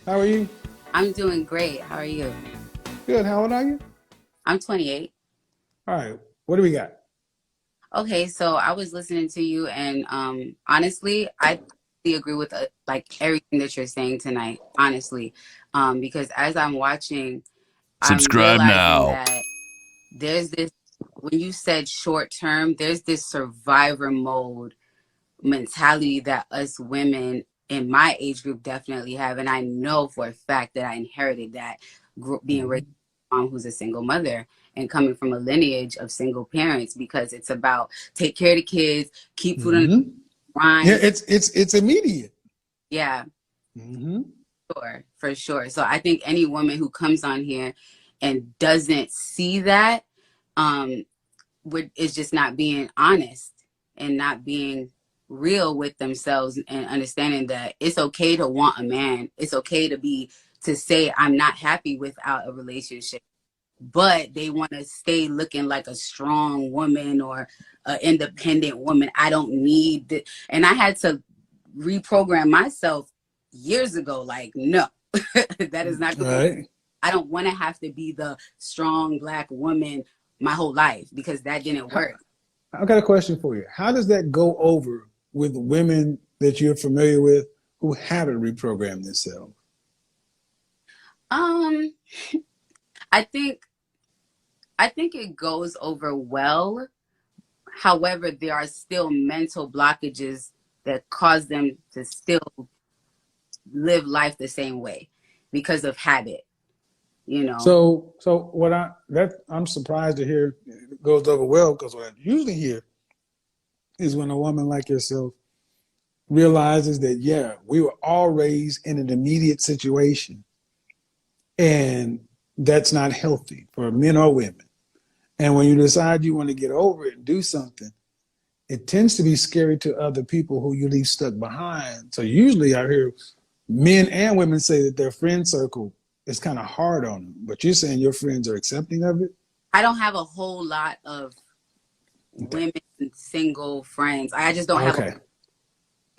How are you? I'm doing great. How are you? Good. How old are you? I'm 28. All right. What do we got? Okay, so I was listening to you, and honestly, I totally agree with like everything that you're saying tonight. Honestly, because as I'm watching, I'm Subscribe realizing now. that there's this. When you said short term, there's this survivor mode mentality that us women in my age group definitely have, and I know for a fact that I inherited that being raised Hmm. by a mom who's a single mother and coming from a lineage of single parents, because it's about take care of the kids, keep food on the Hmm. Yeah, grind. it's immediate. Yeah, Hmm. sure, for sure. So I think any woman who comes on here and doesn't see that um is just not being honest and not being real with themselves, and understanding that it's okay to want a man. It's okay to say I'm not happy without a relationship, but they want to stay looking like a strong woman or an independent woman. I don't need it. And I had to reprogram myself years ago. Like, no, that is not All the way. right. I don't want to have to be the strong black woman my whole life, because that didn't How, work. I've got a question for you. How does that go over with women that you're familiar with who haven't reprogrammed themselves? Um, I think I think it goes over well. However, there are still mental blockages that cause them to still live life the same way because of habit, you know. So what I'm surprised to hear it goes over well because what I usually hear is when a woman like yourself realizes that yeah, we were all raised in an immediate situation and that's not healthy for men or women. And when you decide you want to get over it and do something, it tends to be scary to other people who you leave stuck behind. So usually I hear men and women say that their friend circle is kind of hard on them, but you're saying your friends are accepting of it? I don't have a whole lot of Okay. women single friends. I just don't have Okay.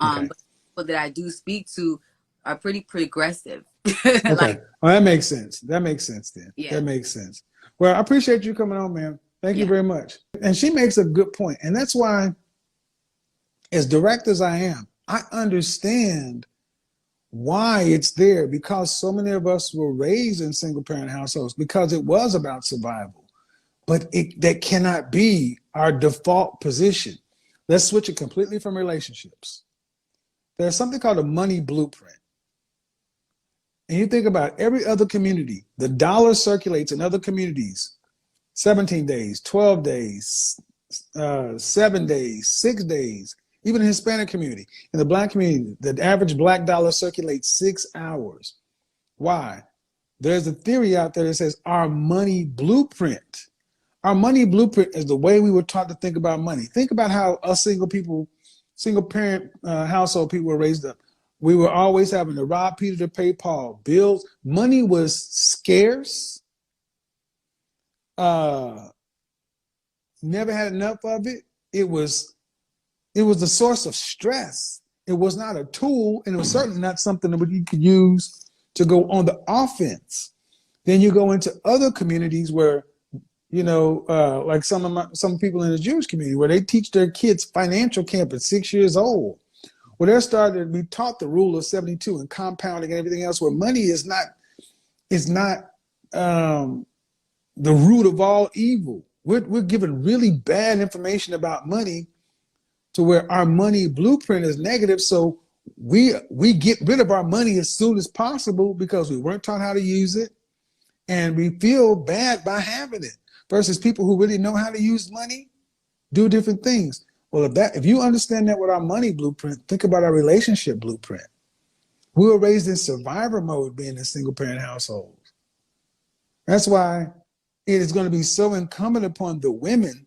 Okay. but people that I do speak to are pretty progressive. Okay. Like, Well, that makes sense. That makes sense then. yeah, That makes sense. Well, I appreciate you coming on, man. Thank you yeah. very much. And she makes a good point. And that's why, as direct as I am, I understand why it's there because so many of us were raised in single parent households because it was about survival. But that cannot be our default position. Let's switch it completely from relationships. There's something called a money blueprint. And you think about every other community, the dollar circulates in other communities 17 days, 12 days, 7 days, 6 days, even in the Hispanic community. In the black community, the average black dollar circulates 6 hours. Why? There's a theory out there that says our money blueprint. Our money blueprint is the way we were taught to think about money. Think about how us single people, single parent household people were raised up. We were always having to rob Peter to pay Paul. Bills, money was scarce. Uh, Never had enough of it. It was it was a source of stress. It was not a tool, and it was certainly not something that you could use to go on the offense. Then you go into other communities where like some people in the Jewish community where they teach their kids financial camp at 6 years old, where they're starting to be taught the rule of 72 and compounding and everything else, where money is not um, the root of all evil. We're given really bad information about money to where our money blueprint is negative. So we get rid of our money as soon as possible because we weren't taught how to use it, and we feel bad by having it. Versus people who really know how to use money do different things. Well, if you understand that with our money blueprint, think about our relationship blueprint. We were raised in survivor mode being in single parent households. That's why it is going to be so incumbent upon the women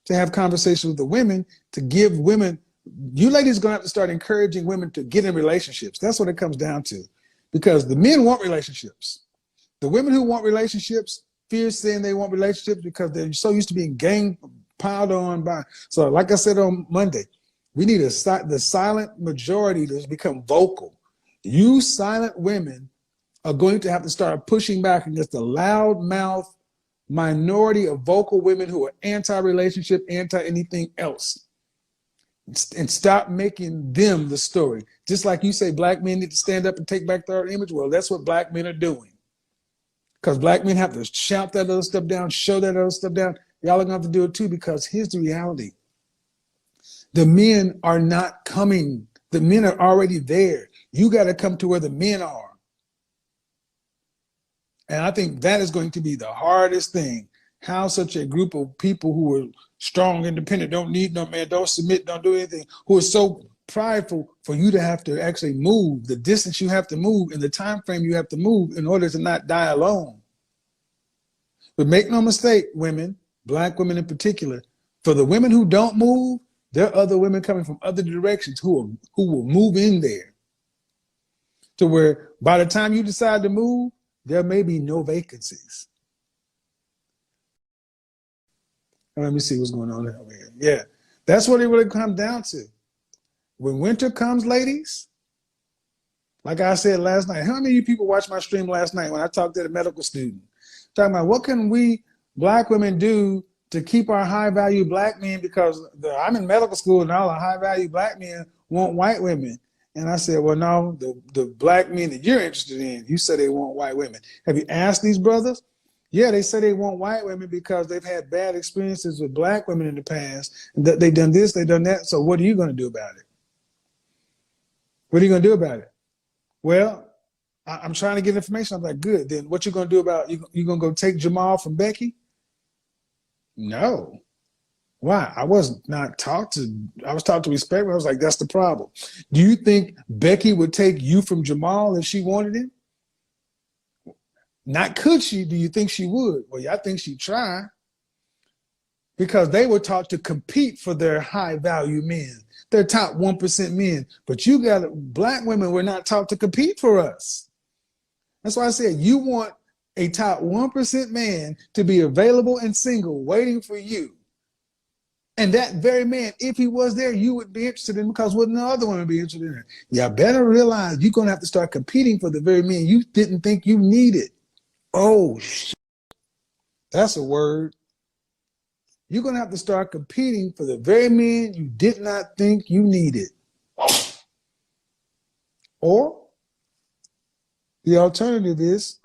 to have conversations with the women, to give women, you ladies are going to have to start encouraging women to get in relationships. That's what it comes down to. Because the men want relationships. The women who want relationships fear saying they want relationships because they're so used to being gang piled on by. So, like I said on Monday, we need the silent majority to become vocal. You silent women are going to have to start pushing back against the loudmouth minority of vocal women who are anti-relationship, anti-anything else, and stop making them the story. Just like you say, black men need to stand up and take back their image. Well, that's what black men are doing. Because black men have to shout that other stuff down, show that other stuff down. Y'all are going to have to do it too, because here's the reality. The men are not coming. The men are already there. You got to come to where the men are. And I think that is going to be the hardest thing. How such a group of people who are strong, independent, don't need no man, don't submit, don't do anything, who are so prideful, for you to have to actually move the distance you have to move and the time frame you have to move in order to not die alone. But make no mistake, women, black women in particular, for the women who don't move, there are other women coming from other directions who will move in there, to where by the time you decide to move, there may be no vacancies. Let me see what's going on over here. Yeah, that's what it really comes down to. When winter comes, ladies, like I said last night, how many of you people watched my stream last night when I talked to the medical student? Talking about what can we black women do to keep our high value black men, because I'm in medical school and all the high value black men want white women. And I said, well, no, the black men that you're interested in, you said they want white women. Have you asked these brothers? Yeah, they say they want white women because they've had bad experiences with black women in the past. And that they've done this, they've done that. So what are you going to do about it? What are you going to do about it? Well, I'm trying to get information. I'm like, good. Then what you going to do about it? You going to go take Jamal from Becky? No. Why? I was taught to respect him. I was like, that's the problem. Do you think Becky would take you from Jamal if she wanted him? Not could she? Do you think she would? Well, yeah, I think she'd try, because they were taught to compete for their high value men, their top 1% men. But you got black women were not taught to compete for us. That's why I said you want a top 1% man to be available and single, waiting for you. And that very man, if he was there, you would be interested in, because wouldn't the other women be interested in? You better realize you're going to have to start competing for the very men you didn't think you needed. Oh, shit. That's a word. You're going to have to start competing for the very men you did not think you needed. Or the alternative is